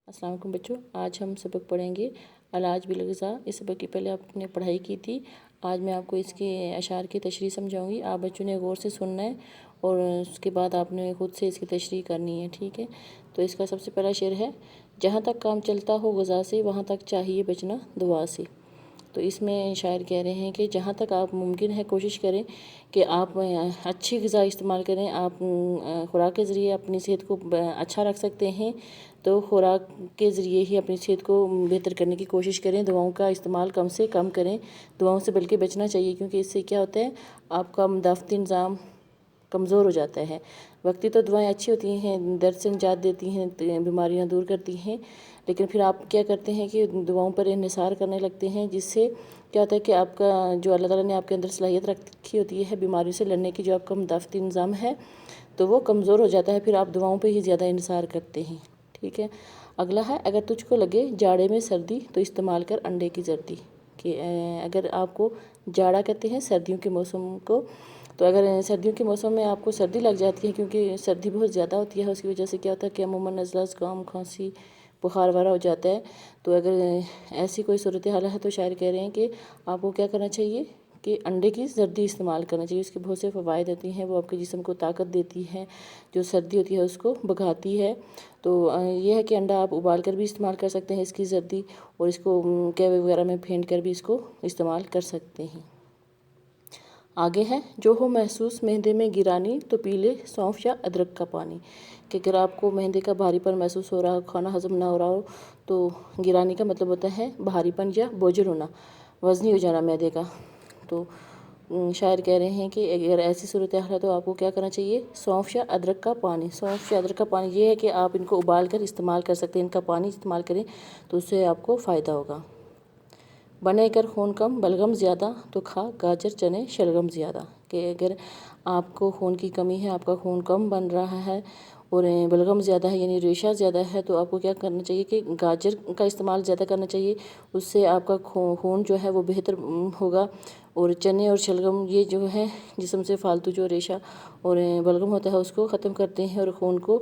अस्सलाम वालेकुम बच्चों, आज हम सबक पढ़ेंगे अलाज बिल ग़िज़ा। इस सबक की पहले आपने पढ़ाई की थी। आज मैं आपको इसके अशार की तशरीह समझाऊंगी। आप बच्चों ने गौर से सुनना है और उसके बाद आपने खुद से इसकी तशरीह करनी है, ठीक है। तो इसका सबसे पहला शेर है, जहाँ तक काम चलता हो ग़िज़ा से, वहाँ तक चाहिए बचना दुआ से। तो इसमें शायर कह रहे हैं कि जहाँ तक आप मुमकिन है कोशिश करें कि आप अच्छी ग़िज़ा इस्तेमाल करें। आप खुराक के ज़रिए अपनी सेहत को अच्छा रख सकते हैं, तो खुराक के ज़रिए ही अपनी सेहत को बेहतर करने की कोशिश करें। दवाओं का इस्तेमाल कम से कम करें, दवाओं से बल्कि बचना चाहिए, क्योंकि इससे क्या होता है, आपका मुदाफ़ती निज़ाम कमज़ोर हो जाता है। वक्ती तो दुआएं अच्छी होती हैं, दर्द से निजात देती हैं, बीमारियां दूर करती हैं, लेकिन फिर आप क्या करते हैं कि दुआओं पर इन्हिसार करने लगते हैं, जिससे क्या होता है कि आपका जो अल्लाह ताला ने आपके अंदर सलाहियत रखी होती है बीमारियों से लड़ने की, जो आपका मुदाफ़ती निज़ाम है, तो वो कमज़ोर हो जाता है। फिर आप दुआओं पर ही ज़्यादा इन्हिसार करते हैं, ठीक है। अगला है, अगर तुझको लगे जाड़े में सर्दी तो इस्तेमाल कर अंडे की जर्दी। कि अगर आपको जाड़ा कहते हैं सर्दियों के मौसम को, तो अगर सर्दियों के मौसम में आपको सर्दी लग जाती है, क्योंकि सर्दी बहुत ज़्यादा होती है, उसकी वजह से क्या होता है कि अमूमन नज़ला, ज़ुकाम, खांसी, बुखार वगैरह हो जाता है। तो अगर ऐसी कोई सूरत हाल है तो शायर कह रहे हैं कि आपको क्या करना चाहिए कि अंडे की जर्दी इस्तेमाल करना चाहिए। उसके बहुत से फ़वाइद होती हैं, वो आपके जिस्म को ताकत देती है, जो सर्दी होती है उसको भगाती है। तो ये है कि अंडा आप उबाल कर भी इस्तेमाल कर सकते हैं इसकी जर्दी, और इसको कैवे वगैरह में फेंट कर भी इसको इस्तेमाल कर सकते हैं। आगे है, जो हो महसूस मेहंदे में गिरानी तो पी ले सौंफ या अदरक का पानी। कि अगर आपको मेहंदे का भारीपन महसूस हो रहा हो, खाना हजम ना हो रहा हो, तो गिरानी का मतलब होता है भारीपन या बोझल होना, वज़नी हो जाना मैदे का। तो शायर कह रहे हैं कि अगर ऐसी सूरत हाल है तो आपको क्या करना चाहिए, सौंफ या अदरक का पानी। सौंफ या अदरक का पानी ये है कि आप इनको उबाल कर इस्तेमाल कर सकते हैं, इनका पानी इस्तेमाल करें तो उससे आपको फ़ायदा होगा। बने कर खून कम बलगम ज़्यादा तो खा गाजर चने शलगम ज़्यादा। कि अगर आपको खून की कमी है, आपका खून कम बन रहा है और बलगम ज़्यादा है यानी रेशा ज़्यादा है, तो आपको क्या करना चाहिए कि गाजर का इस्तेमाल ज़्यादा करना चाहिए। उससे आपका खून जो है वो बेहतर होगा। और चने और शलगम ये जो है जिस्म से फालतू जो रेशा और बलगम होता है उसको ख़त्म करते हैं और खून को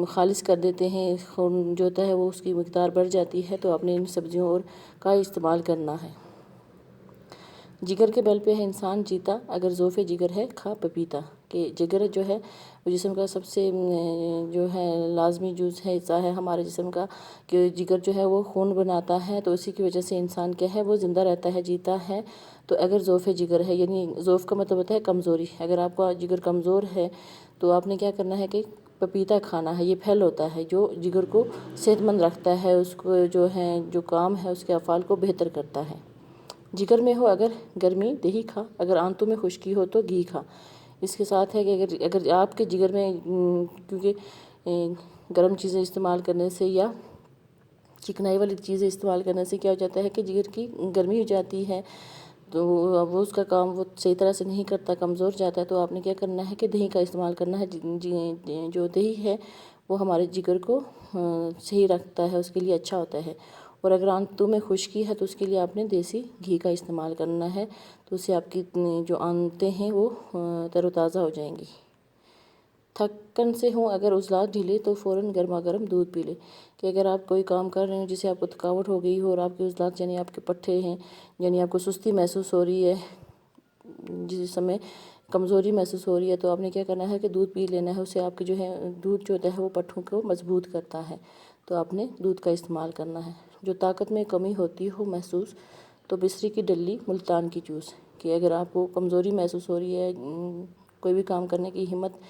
खालिज कर देते हैं। खून जो होता है वो उसकी मकदार बढ़ जाती है। तो आपने इन सब्जियों और का इस्तेमाल करना है। जिगर के बल पे है इंसान जीता, अगर ज़ोफ़े जिगर है खा पपीता। कि जिगर जो है वो जिस्म का सबसे जो है लाजमी जुज़ है, हिस्सा है हमारे जिस्म का, कि जिगर जो है वो खून बनाता है। तो इसी की वजह से इंसान क्या है, वो ज़िंदा रहता है, जीता है। तो अगर ज़ोफ़े जिगर है, यानी ज़ोफ़ का मतलब होता है कमज़ोरी। अगर आपका जिगर कमज़ोर है तो आपने क्या करना है कि पपीता खाना है। ये फल होता है जो जिगर को सेहतमंद रखता है, उसको जो है जो काम है उसके अफ़ाल को बेहतर करता है। जिगर में हो अगर गर्मी दही खा, अगर आंतों में खुश्की हो तो घी खा। इसके साथ है कि अगर आपके जिगर में क्योंकि गर्म चीज़ें इस्तेमाल करने से या चिकनाई वाली चीज़ें इस्तेमाल करने से क्या हो जाता है कि जिगर की गर्मी हो जाती है, तो वो उसका काम वो सही तरह से नहीं करता, कमज़ोर जाता है। तो आपने क्या करना है कि दही का इस्तेमाल करना है। जो दही है वो हमारे जिगर को सही रखता है, उसके लिए अच्छा होता है। और अगर आंतों में खुश्की है तो उसके लिए आपने देसी घी का इस्तेमाल करना है, तो उससे आपकी जो आंतें हैं वो तरोताज़ा हो जाएंगी। थकन से हों अगर उज़लात ढीले तो फ़ौरन गर्मा गर्म दूध पी ले। कि अगर आप कोई काम कर रहे हो जिससे आपको थकावट हो गई हो और आपके उज़लात यानी आपके पट्ठे हैं, यानी आपको सुस्ती महसूस हो रही है, जिस समय कमज़ोरी महसूस हो रही है, तो आपने क्या करना है कि दूध पी लेना है। उससे आपके जो है दूध जो होता है वो पट्ठों को मजबूत करता है, तो आपने दूध का इस्तेमाल करना है। जो ताकत में कमी होती हो महसूस तो बिस्री की डल्ली मुल्तान की जूस। कि अगर आपको कमज़ोरी महसूस हो रही है, कोई भी काम करने की हिम्मत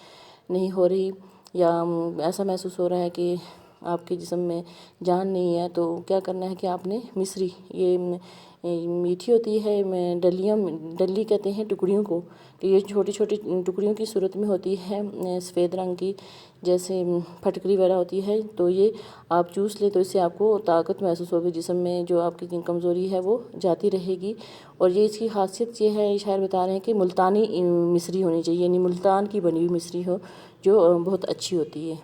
नहीं हो रही, या ऐसा महसूस हो रहा है कि आपके जिस्म में जान नहीं है, तो क्या करना है कि आपने मिस्री, ये मीठी होती है, डल्ली कहते हैं टुकड़ियों को, कि ये छोटी छोटी टुकड़ियों की सूरत में होती है, सफ़ेद रंग की, जैसे फटकरी वगैरह होती है। तो ये आप चूस ले तो इससे आपको ताकत महसूस होगी, जिस्म में जो आपकी कमज़ोरी है वो जाती रहेगी। और ये इसकी खासियत ये है, शायर बता रहे हैं कि मुल्तानी मिस्री होनी चाहिए, यानी मुल्तान की बनी हुई मिस्री हो, जो बहुत अच्छी होती है।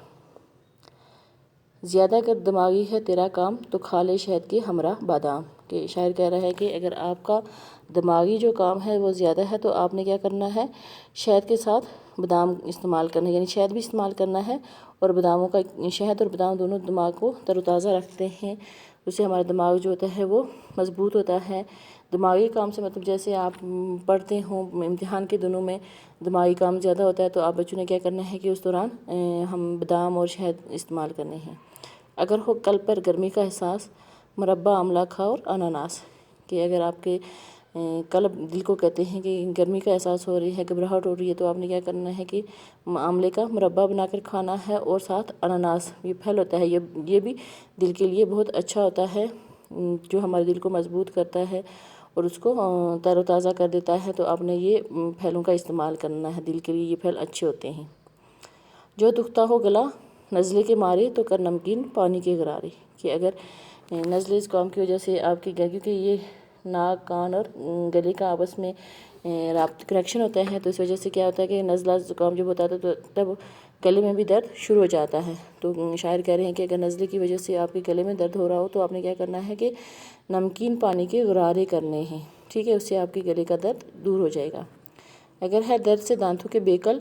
ज़्यादा अगर दिमागी है तेरा काम तो खा ले शहद के हमरा बादाम। के शायर कह रहा है कि अगर आपका दिमागी जो काम है वो ज़्यादा है तो आपने क्या करना है, शहद के साथ بادام استعمال کرنا ہے، یعنی شہد بھی استعمال کرنا ہے، اور باداموں کا شہد اور بادام دونوں دماغ کو تر و تازہ رکھتے ہیں، اس سے ہمارا دماغ جو ہوتا ہے وہ مضبوط ہوتا ہے۔ دماغی کام سے مطلب جیسے آپ پڑھتے ہوں امتحان کے دنوں میں دماغی کام زیادہ ہوتا ہے، تو آپ بچوں نے کیا کرنا ہے کہ اس دوران ہم بادام اور شہد استعمال کرنے ہیں۔ اگر ہو کل پر گرمی کا احساس، مربع آملہ کھا اور اناناس، کہ اگر آپ کے کل دل کو کہتے ہیں کہ گرمی کا احساس ہو رہی ہے، گھبراہٹ ہو رہی ہے، تو آپ نے کیا کرنا ہے کہ آملے کا مربع بنا کر کھانا ہے، اور ساتھ اناناس، یہ پھل ہوتا ہے، یہ بھی دل کے لیے بہت اچھا ہوتا ہے، جو ہمارے دل کو مضبوط کرتا ہے اور اس کو تر و تازہ کر دیتا ہے۔ تو آپ نے یہ پھلوں کا استعمال کرنا ہے، دل کے لیے یہ پھل اچھے ہوتے ہیں۔ جو دکھتا ہو گلا نزلے کے مارے، تو کر نمکین پانی کے غرارے، کہ اگر نزلے زکام کی وجہ سے آپ کی کیونکہ یہ ناک، کان اور گلے کا آپس میں رابط کنیکشن ہوتا ہے، تو اس وجہ سے کیا ہوتا ہے کہ نزلہ زکام جب ہوتا ہے تو تب گلے میں بھی درد شروع ہو جاتا ہے۔ تو شاعر کہہ رہے ہیں کہ اگر نزلے کی وجہ سے آپ کے گلے میں درد ہو رہا ہو، تو آپ نے کیا کرنا ہے کہ نمکین پانی کے غرارے کرنے ہیں، ٹھیک ہے، اس سے آپ کے گلے کا درد دور ہو جائے گا۔ اگر ہے درد سے دانتوں کے بیکل،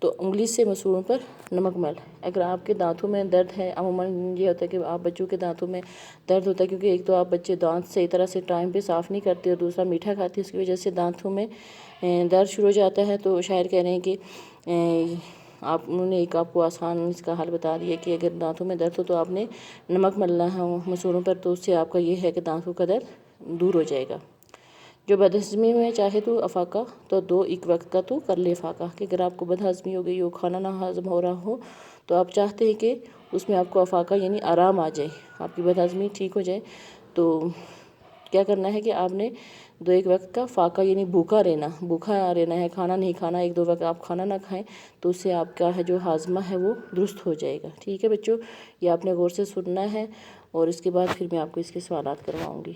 تو انگلی سے مسوڑوں پر نمک مل۔ اگر آپ کے دانتوں میں درد ہے، عموماً یہ ہوتا ہے کہ آپ بچوں کے دانتوں میں درد ہوتا ہے، کیونکہ ایک تو آپ بچے دانت صحیح طرح سے ٹائم پہ صاف نہیں کرتے، اور دوسرا میٹھا کھاتے ہیں، اس کی وجہ سے دانتوں میں درد شروع ہو جاتا ہے۔ تو شاعر کہہ رہے ہیں کہ انہوں نے ایک آپ کو آسان اس کا حل بتا دیا کہ اگر دانتوں میں درد ہو تو آپ نے نمک ملنا ہے مسوڑوں پر، تو اس سے آپ کا یہ ہے کہ دانتوں کا درد دور ہو جائے گا۔ جو بدہضمی میں چاہے تو افاقہ، تو دو ایک وقت کا تو کر لے فاقہ، کہ اگر آپ کو بدہضمی ہو گئی ہو، کھانا نہ ہضم ہو رہا ہو، تو آپ چاہتے ہیں کہ اس میں آپ کو افاقہ یعنی آرام آ جائے، آپ کی بدہضمی ٹھیک ہو جائے، تو کیا کرنا ہے کہ آپ نے دو ایک وقت کا فاقہ یعنی بھوکا رہنا ہے، کھانا نہیں کھانا، ایک دو وقت آپ کھانا نہ کھائیں، تو اس سے آپ کا جو ہاضمہ ہے وہ درست ہو جائے گا، ٹھیک ہے بچوں، یہ آپ نے غور سے سننا ہے، اور اس کے بعد پھر میں آپ کو اس کے سوالات کرواؤں گی۔